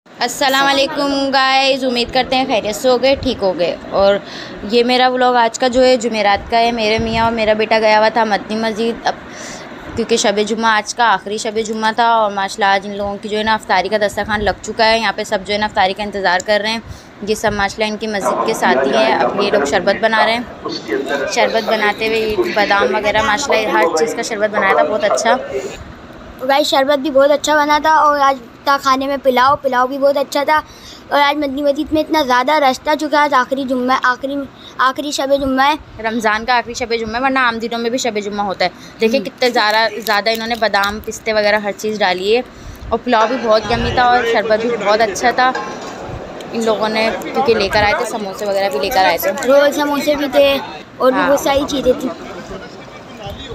अस्सलाम वालेकुम गाइस, उम्मीद करते हैं खैरियत से हो गए, ठीक हो गए। और ये मेरा व्लॉग आज का जो है जुमेरात का है। मेरे मियाँ और मेरा बेटा गया हुआ था मदनी मस्जिद, अब क्योंकि शब जुम्मा आज का आखिरी शब जुम्मा था। और माशाल्लाह आज इन लोगों की जो है ना अफ्तारी का दस्तरखान लग चुका है। यहाँ पे सब जो है ना अफ्तारी का इंतज़ार कर रहे हैं। ये सब माशाल्लाह इनकी मस्जिद के साथी हैं। अब ये लोग शरबत बना रहे हैं। शरबत बनाते हुए बादाम वगैरह माशाल्लाह हर चीज़ का शरबत बनाया था, बहुत अच्छा। गाइस शरबत भी बहुत अच्छा बना था। और आज था खाने में पुलाव भी बहुत अच्छा था। और आज मदनी मस्जिद में इतना ज़्यादा रश था, चूँकि आज आखिरी जुम्मा आखिरी शब जुम्मा है, रमज़ान का आखिरी शब जुम्मा है, वरना आम दिनों में भी शब जुम्मा होता है। देखिए कितने ज़्यादा इन्होंने बादाम पिस्ते वगैरह हर चीज़ डाली है। और पुलाव भी बहुत यम्मी था और शरबत भी बहुत अच्छा था। इन लोगों ने क्योंकि लेकर आए थे, समोसे वगैरह भी लेकर आए थे, रोल समोसे भी थे और भी बहुत सारी चीज़ें थी।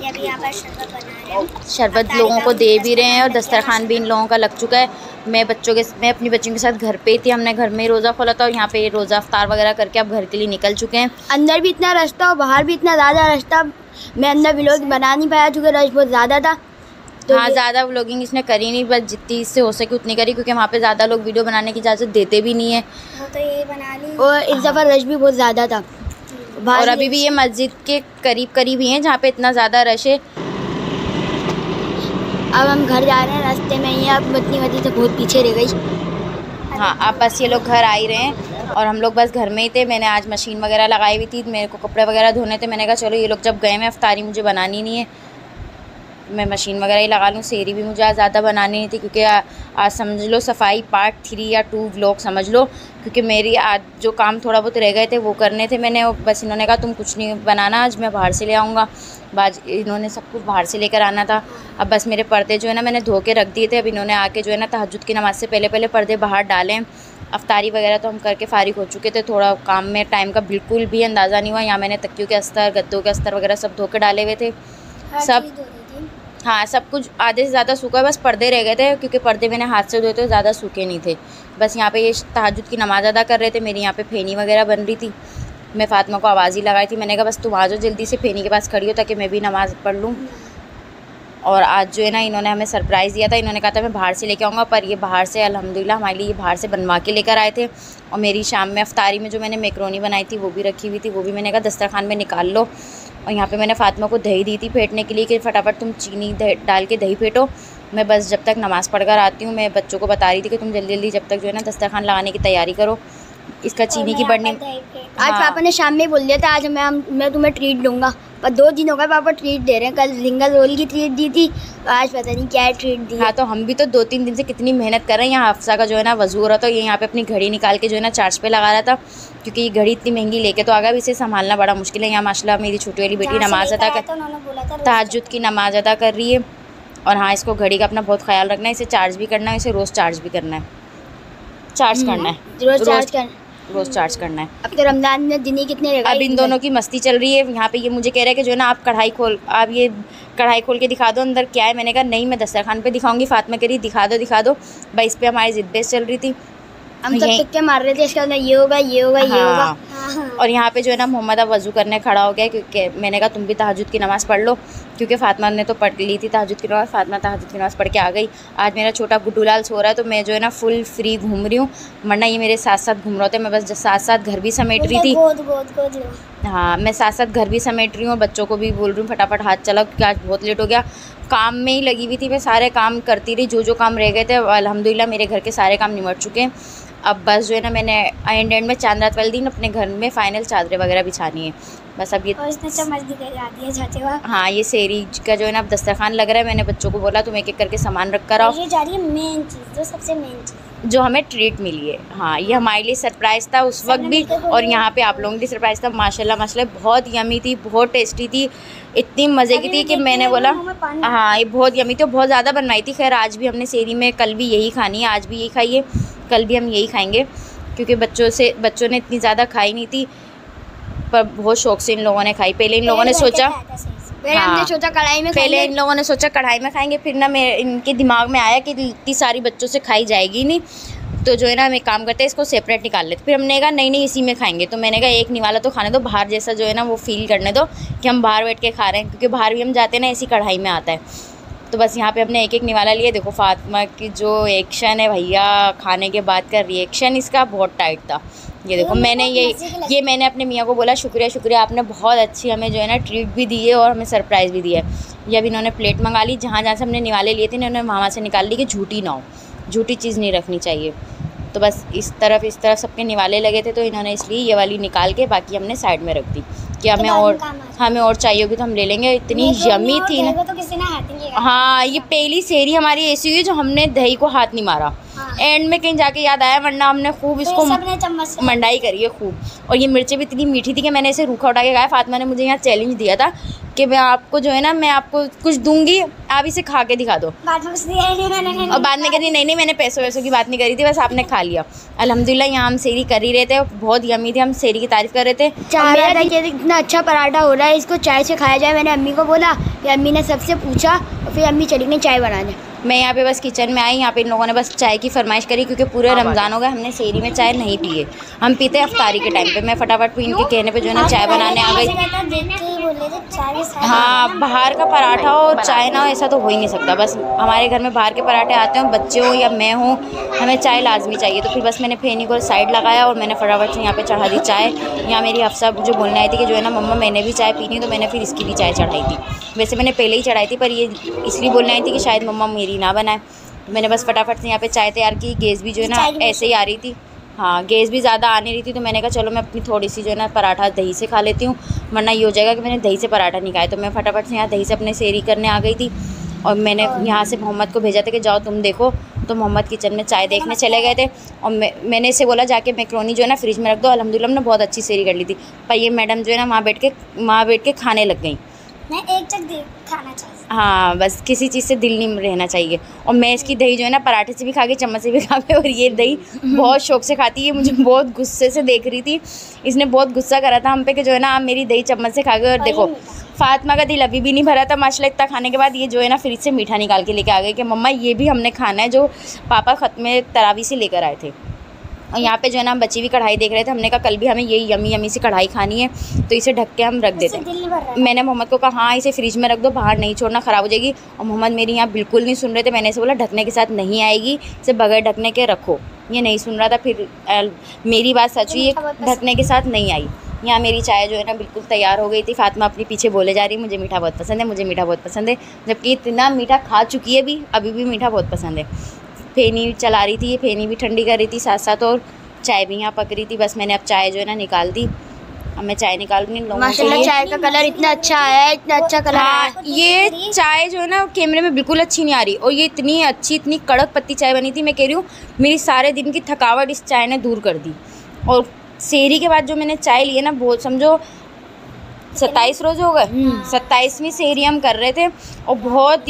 अभी यहाँ पर शरबत बना रहे हैं, शरबत लोगों को दे भी रहे हैं। और दस्तरखान भी इन लोगों का लग चुका है। मैं अपनी बच्चों के साथ घर पे ही थी। हमने घर में ही रोज़ा खोला था और यहाँ पे रोज़ा अफ्तार वगैरह करके अब घर के लिए निकल चुके हैं। अंदर भी इतना रश था और बाहर भी इतना ज़्यादा रश था। मैं अंदर व्लॉग बना नहीं पाया चूँकि रश बहुत ज़्यादा था। तो हाँ, ज़्यादा व्लॉगिंग इसने करी नहीं, बस जितनी इससे हो सके उतनी करी, क्योंकि वहाँ पे ज़्यादा लोग वीडियो बनाने की इजाज़त देते भी नहीं है। तो ये बना ली। और इस दफ़ा रश भी बहुत ज़्यादा था। और अभी भी ये मस्जिद के करीब ही हैं जहाँ पे इतना ज़्यादा रश है। अब हम घर जा रहे हैं, रास्ते में ही अब मदनी मस्जिद से बहुत पीछे रह गई। हाँ, अब बस ये लोग घर आ ही रहे हैं और हम लोग बस घर में ही थे। मैंने आज मशीन वगैरह लगाई हुई थी, मेरे को कपड़े वगैरह धोने थे। मैंने कहा चलो ये लोग जब गए, मैं अफ्तारी मुझे बनानी नहीं है, मैं मशीन वगैरह ही लगा लूँ। सेहरी भी मुझे आज ज़्यादा बनानी नहीं थी, क्योंकि आज समझ लो सफाई पार्ट 3 या 2 व्लॉग समझ लो, क्योंकि मेरी आज जो काम थोड़ा बहुत रह गए थे वो करने थे मैंने। बस इन्होंने कहा तुम कुछ नहीं बनाना, आज मैं बाहर से ले आऊँगा। बाज इन्होंने सब कुछ बाहर से लेकर आना था। अब बस मेरे पर्दे जो है ना मैंने धो के रख दिए थे। अब इन्होंने आके जो है ना तहज्जुद की नमाज़ से पहले पर्दे बाहर डालें। अफ्तारी वगैरह तो हम करके फ़ारिग हो चुके थे। थोड़ा काम में टाइम का बिल्कुल भी अंदाज़ा नहीं हुआ। यहाँ मैंने तकियों के अस्तर, गद्दों के अस्तर वगैरह सब धो के डाले हुए थे सब। हाँ, सब कुछ आधे से ज़्यादा सूखा है, बस पर्दे रह गए थे, क्योंकि पर्दे मैंने हाथ से धोए थे, ज़्यादा सूखे नहीं थे। बस यहाँ पे ये तहज्जुद की नमाज़ अदा कर रहे थे। मेरी यहाँ पे फेनी वगैरह बन रही थी। मैं फ़ातिमा को आवाज़ ही लगाई थी, मैंने कहा बस तुम आ जाओ जल्दी से फेनी के पास खड़ी हो, ताकि मैं भी नमाज़ पढ़ लूँ। और आज जो है ना इन्होंने हमें सरप्राइज़ दिया था। इन्होंने कहा था मैं बाहर से लेके आऊँगा, पर ये बाहर से अल्हम्दुलिल्लाह हमारे लिए बाहर से बनवा के लेकर आए थे। और मेरी शाम में अफ्तारी में जो मैंने मैकरोनी बनाई थी वो भी रखी हुई थी, वो भी मैंने कहा दस्तरखान में निकाल लो। और यहाँ पे मैंने फ़ातिमा को दही दी थी फेंटने के लिए कि फटाफट तुम चीनी डाल के दही फेंटो। मैं बस जब तक नमाज़ पढ़ कर आती हूँ, मैं बच्चों को बता रही थी कि तुम जल्दी जब तक जो है ना दस्तरखान लगाने की तैयारी करो। इसका चीनी की बढ़नी आज पापा ने शाम में बोल दिया था आज मैं तुम्हें ट्रीट दूंगा, पर 2 दिन हो गए पापा ट्रीट दे रहे हैं। कल सिंगल रोल की ट्रीट दी थी, तो आज पता नहीं क्या ट्रीट दी। हाँ, तो हम भी तो 2-3 दिन से कितनी मेहनत कर रहे हैं। यहाँ हफ्सा का जो है ना वजू हो रहा था, ये यहाँ पे अपनी घड़ी निकाल के जो है ना चार्ज पे लगा रहा था, क्योंकि ये घड़ी इतनी महंगी लेके तो आ गया, इसे संभालना बड़ा मुश्किल है। यहाँ माशाल्लाह मेरी छोटी वाली बेटी नमाज़ अदा कर तहज्जुद की नमाज़ अदा कर रही है। और हाँ, इसको घड़ी का अपना बहुत ख्याल रखना है, इसे चार्ज भी करना है, इसे रोज़ चार्ज भी करना है, रोज़ चार्ज करना है। अब तो रमज़ान में दिन ही कितने रह गए। अब इन दोनों की मस्ती चल रही है। यहाँ पे ये मुझे कह रहे हैं कि जो है ना आप ये कढ़ाई खोल के दिखा दो अंदर क्या है। मैंने कहा नहीं, मैं दस्तरखान पे दिखाऊंगी। फातिमा कह रही दिखा दो भाई। इस पे हमारी जिद बहस चल रही थी। हम सब तुक्के मार रहे थे, इसका ये होगा ये होगा। और यहाँ पे जो है ना मोहम्मद अब वज़ू करने खड़ा हो गया, क्योंकि मैंने कहा तुम भी तहज्जुद की नमाज़ पढ़ लो, क्योंकि फ़ातिमा ने तो पढ़ ली थी तहज्जुद की नमाज़। फ़ातिमा तहज्जुद की नमाज़ पढ़ के आ गई। आज मेरा छोटा गुड्डू लाल सो रहा है, तो मैं जो है ना फुल फ्री घूम रही हूँ, वरना ये मेरे साथ साथ घूम रहे थे। मैं बस साथ साथ घर भी समेट रही थी। हाँ, मैं साथ साथ घर भी समेट रही हूँ और बच्चों को भी बोल रही हूँ फटाफट हाथ चलाओ, क्योंकि आज बहुत लेट हो गया। काम में ही लगी हुई थी मैं, सारे काम करती रही, जो काम रह गए थे। अल्हम्दुलिल्लाह मेरे घर के सारे काम निमट चुके हैं। अब बस जो है ना मैंने एंड में चांद रात वाले दिन अपने घर में फ़ाइनल चादरें वगैरह बिछानी है। बस अब ये इसने चम्मच दिखा दिया जाते हुआ। हाँ, ये सेहरी का जो है ना अब दस्तरखान लग रहा है। मैंने बच्चों को बोला तुम एक करके सामान रख कर आओ। ये जा रही है मेन चीज़, जो सबसे मेन चीज़ जो हमें ट्रीट मिली है। हाँ, ये हमारे लिए सरप्राइज़ था उस वक्त भी, और यहाँ पे आप लोगों के लिए सरप्राइज़ था। माशाल्लाह बहुत यमी थी, बहुत टेस्टी थी, इतनी मज़े की थी कि मैंने बोला हाँ ये बहुत यमी थी, बहुत ज़्यादा बनवाई थी। खैर आज भी हमने सेहरी में कल भी यही खानी है, आज भी यही खाई है, कल भी हम यही खाएँगे, क्योंकि बच्चों ने इतनी ज़्यादा खाई नहीं थी, पर बहुत शौक़ से इन लोगों ने खाई। पहले इन लोगों ने सोचा कढ़ाई में, पहले इन लोगों ने सोचा कढ़ाई में खाएंगे, फिर ना इनके दिमाग में आया कि इतनी सारी बच्चों से खाई जाएगी नहीं, तो जो है ना हम एक काम करते हैं इसको सेपरेट निकाल लेते। फिर हमने कहा नहीं इसी में खाएंगे। तो मैंने कहा एक निवाला तो खाने दो, बाहर जैसा जो है ना वो फील करने दो कि हम बाहर बैठ के खा रहे हैं, क्योंकि बाहर भी हम जाते हैं ना ऐसी कढ़ाई में आता है। तो बस यहाँ पे हमने एक एक निवाला लिया। देखो फातिमा की जो एक्शन है भैया, खाने के बाद का रिएक्शन इसका बहुत टाइट था। ये देखो मैंने मैंने अपने मियाँ को बोला शुक्रिया, आपने बहुत अच्छी हमें जो है ना ट्रीट भी दी है और हमें सरप्राइज़ भी दिया है। ये अब इन्होंने प्लेट मंगा ली, जहाँ से हमने निवाले लिए थे इन्होंने वहाँ से निकाल ली कि झूठी ना हो, झूठी चीज़ नहीं रखनी चाहिए। तो बस इस तरफ सबके निवाले लगे थे, तो इन्होंने इसलिए ये वाली निकाल के बाकी हमने साइड में रख दी कि हमें और चाहिए होगी तो हम ले लेंगे। इतनी यमी थी ना, तो किसी ने हाथ नहीं लगाया। हाँ, ये पहली सेरी हमारी ऐसी हुई जो हमने दही को हाथ नहीं मारा। एंड में कहीं जाके याद आया, वरना हमने खूब इसको मंडाई करी है खूब। और ये मिर्चें भी इतनी मीठी थी कि मैंने इसे रूखा उठा के खाया। फातिमा ने मुझे यहाँ चैलेंज दिया था कि मैं आपको जो है ना, मैं आपको कुछ दूंगी, आप इसे खा के दिखा दो। और बाद में कहती नहीं, मैंने पैसों की बात नहीं करी थी, बस आपने खा लिया। अल्हम्दुलिल्लाह यहाँ हम सेरी कर ही रहे थे, बहुत यमी थी, हम सेरी की तारीफ़ कर रहे थे। चाह रहा था कि इतना अच्छा पराठा हो रहा है, इसको चाय से खाया जाए। मैंने अम्मी को बोला, कि अम्मी ने सबसे पूछा और फिर अम्मी चली गई चाय बनाने। मैं यहाँ पे बस किचन में आई, यहाँ पे इन लोगों ने बस चाय की फरमाइश करी, क्योंकि पूरे रमज़ान हो गए हमने सेरी में चाय नहीं पिए। हम पीते अफ्तारी के टाइम पे। मैं फटाफट भी इनके कहने पे जो है ना चाय बनाने आ गई। हाँ, बाहर का पराठा हो चाय ना हो ऐसा तो हो ही नहीं सकता। बस हमारे घर में बाहर के पराठे आते हों, बच्चे हों या मैं हूँ, हमें चाय लाजमी चाहिए। तो फिर बस मैंने फेनी को साइड लगाया और मैंने फटाफट से यहाँ पे चढ़ा दी चाय। यहाँ मेरी हफ्सा मुझे बोलने आई थी कि जो है ना मम्मा मैंने भी चाय पीनी, तो मैंने फिर इसकी भी चाय चढ़ाई थी। वैसे मैंने पहले ही चढ़ाई थी, पर ये इसलिए बोलने आई थी कि शायद मम्मा मेरी ना बनाए। तो मैंने बस फटाफट से यहाँ पे चाय तैयार की। गैस भी जो है ना ऐसे ही आ रही थी, हाँ गैस भी ज़्यादा आ नहीं रही थी। तो मैंने कहा चलो मैं अपनी थोड़ी सी जो है ना पराठा दही से खा लेती हूँ, वरना ये हो जाएगा कि मैंने दही से पराठा नहीं खाया। तो मैं फटाफट से यहाँ दही से अपने सेरी करने आ गई थी। और मैंने यहाँ से मोहम्मद को भेजा था कि जाओ तुम देखो, तो मोहम्मद किचन में चाय देखने चले गए थे। और मैंने इसे बोला जाके मैक्रोनी जो है ना फ्रिज में रख दो। अल्हम्दुलिल्लाह हमने बहुत अच्छी सेरी कर ली थी, पर ये मैडम जो है ना वहाँ बैठ के खाने लग गई। मैं एक चक खाना चाहिए। हाँ, बस किसी चीज़ से दिल नहीं रहना चाहिए। और मैं इसकी दही जो है ना पराठे से भी खा के, चम्मच से भी खा के, और ये दही बहुत शौक से खाती है। मुझे बहुत गुस्से से देख रही थी, इसने बहुत गुस्सा करा था हम पे कि जो है ना आप मेरी दही चम्मच से खा गए। और देखो फातिमा का दिल अभी भी नहीं भरा था माशाल्लाह। इतना खाने के बाद ये जो है ना फ्रिज से मीठा निकाल के लेके आ गई कि मम्मा ये भी हमने खाना है जो पापा ख़त्म तरावी से लेकर आए थे। और यहाँ पे जो है ना हम बची हुई कढ़ाई देख रहे थे। हमने कहा कल भी हमें यही यमी सी कढ़ाई खानी है, तो इसे ढक के हम रख देते। मैंने मोहम्मद को कहा हाँ इसे फ्रिज में रख दो, बाहर नहीं छोड़ना, ख़राब हो जाएगी। और मोहम्मद मेरी यहाँ बिल्कुल नहीं सुन रहे थे। मैंने इसे बोला ढकने के साथ नहीं आएगी, इसे बगैर ढकने के रखो। ये नहीं सुन रहा था। फिर मेरी बात सच हुई, ढकने के साथ नहीं आई। यहाँ मेरी चाय जो है ना बिल्कुल तैयार हो गई थी। फातिमा अपने पीछे बोले जा रही मुझे मीठा बहुत पसंद है, मुझे मीठा बहुत पसंद है, जबकि इतना मीठा खा चुकी है अभी भी मीठा बहुत पसंद है। फेनी चला रही थी, ये फेनी भी ठंडी कर रही थी साथ साथ, और चाय भी यहाँ पक रही थी। बस मैंने अब चाय जो है ना निकाल दी। अब मैं चाय निकाल रही हूँ। माशाल्लाह चाय का कलर इतना अच्छा है, इतना अच्छा कलर है। ये चाय जो है ना कैमरे में बिल्कुल अच्छी नहीं आ रही, और ये इतनी अच्छी इतनी कड़क पत्ती चाय बनी थी। मैं कह रही हूँ मेरी सारे दिन की थकावट इस चाय ने दूर कर दी। और सेरी के बाद जो मैंने चाय ली है ना, बहुत समझो 27 रोज़ हो गए, 27वीं सेरी हम कर रहे थे। और बहुत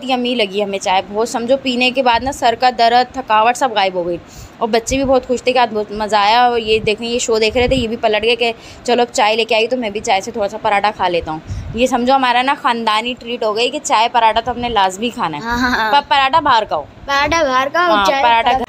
यमी लगी हमें चाय। बहुत समझो पीने के बाद ना सर का दर्द थकावट सब गायब हो गई। और बच्चे भी बहुत खुश थे कि आज बहुत मज़ा आया। और ये देखें ये शो देख रहे थे, ये भी पलट गए कि चलो अब चाय लेके आई तो मैं भी चाय से थोड़ा सा पराठा खा लेता हूँ। ये समझो हमारा ना ख़ानदानी ट्रीट हो गई कि चाय पराठा तो हमने लाजमी खाना है। पर पराठा बाहर का हो, पराठा बाहर का, पराठा।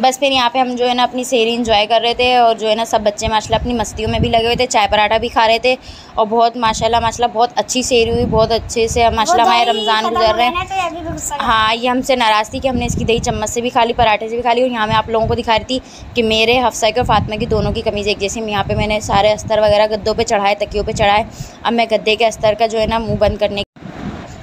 बस फिर यहाँ पे हम जो है ना अपनी सेरी इंजॉय कर रहे थे। और जो है ना सब बच्चे माशाल्लाह अपनी मस्तियों में भी लगे हुए थे, चाय पराठा भी खा रहे थे। और बहुत माशाल्लाह बहुत अच्छी सेरी हुई, बहुत अच्छे से माशाल्लाह हमारे रमज़ान गुजर रहे हैं। हाँ, ये हमसे नाराज़ थी कि हमने इसकी दही चम्मच से भी खा ली, पराठे से भी खा ली। और यहाँ मैं आप लोगों को दिखा रही थी कि मेरे हफ्सा की और फातिमा की दोनों की कमीज़ एक जैसी। यहाँ पे मैंने सारे अस्तर वगैरह गद्दों पे चढ़ाए, तकियों पे चढ़ाए। अब मैं गद्दे के अस्तर का जो है ना मुँह बंद करने,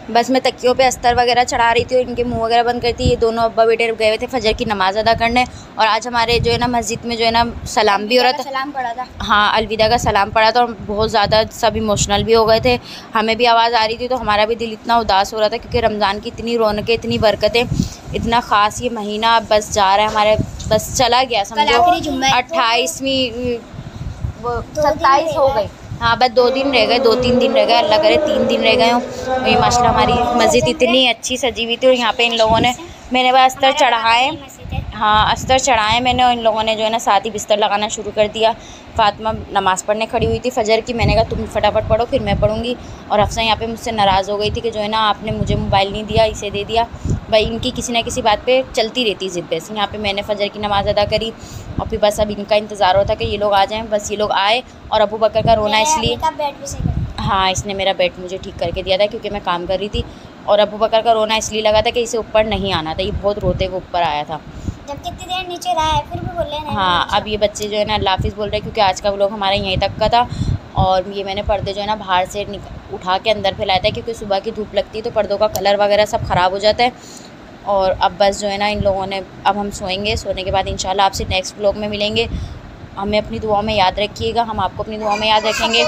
बस मैं तकियों पे अस्तर वगैरह चढ़ा रही थी और इनके मुंह वगैरह बंद करती। ये दोनों अब्बा बेटे गए हुए थे फजर की नमाज़ अदा करने। और आज हमारे जो है ना मस्जिद में जो है ना सलाम भी हो रहा था, सलाम पड़ा था। हाँ, अलविदा का सलाम पड़ा था। और बहुत ज़्यादा सब इमोशनल भी हो गए थे, हमें भी आवाज़ आ रही थी। तो हमारा भी दिल इतना उदास हो रहा था, क्योंकि रमज़ान की इतनी रौनकें, इतनी बरकतें, इतना ख़ास ये महीना बस जा रहा है हमारे, बस चला गया समझो। 28वीं 27 हो गई, हाँ बस 2 दिन रह गए, 2-3 दिन रह गए, अल्लाह करे 3 दिन रह गए हों। और ये माशाल्लाह हमारी मस्जिद इतनी अच्छी सजी हुई थी। और यहाँ पे इन लोगों ने, मैंने वह अस्तर चढ़ाए, हाँ अस्तर चढ़ाए मैंने। और इन लोगों ने जो है ना साथ ही बिस्तर लगाना शुरू कर दिया। फातिमा नमाज़ पढ़ने खड़ी हुई थी फजर की। मैंने कहा तुम फटाफट पढ़ो फिर मैं पढ़ूँगी। और अफसा यहाँ पे मुझसे नाराज़ हो गई थी कि जो है ना आपने मुझे मोबाइल नहीं दिया, इसे दे दिया। भाई इनकी किसी न किसी बात पे चलती रहती ज़िद पे। यहाँ पे मैंने फजर की नमाज़ अदा करी और फिर बस अब इनका इंतज़ार होता कि ये लोग आ जाएँ। बस ये लोग आए। और अबू बकर का रोना इसलिए, हाँ इसने मेरा बेड मुझे ठीक करके दिया था क्योंकि मैं काम कर रही थी। और अबू बकर का रोना इसलिए लगा था कि इसे ऊपर नहीं आना था, ये बहुत रोते हुए ऊपर आया था। जब कितनी देर नीचे रहा है फिर भी बोल रहे हैं। हाँ, अब ये बच्चे जो है ना अल्लाह हाफिज़ बोल रहे हैं, क्योंकि आज का व्लॉग हमारे यहीं तक का था। और ये मैंने पर्दे जो है ना बाहर से उठा के अंदर फैलाया था, क्योंकि सुबह की धूप लगती है तो पर्दों का कलर वगैरह सब ख़राब हो जाता है। और अब बस जो है ना इन लोगों ने, अब हम सोएंगे, सोने के बाद इंशाल्लाह आपसे नेक्स्ट व्लॉग में मिलेंगे। हमें अपनी दुआ में याद रखिएगा, हम आपको अपनी दुआ में याद रखेंगे।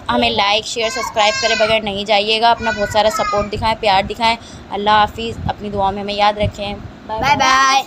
हमें लाइक शेयर सब्सक्राइब करे बगैर नहीं जाइएगा, अपना बहुत सारा सपोर्ट दिखाएं, प्यार दिखाएं। अल्लाह हाफिज़, अपनी दुआ में हमें याद रखें। Bye bye.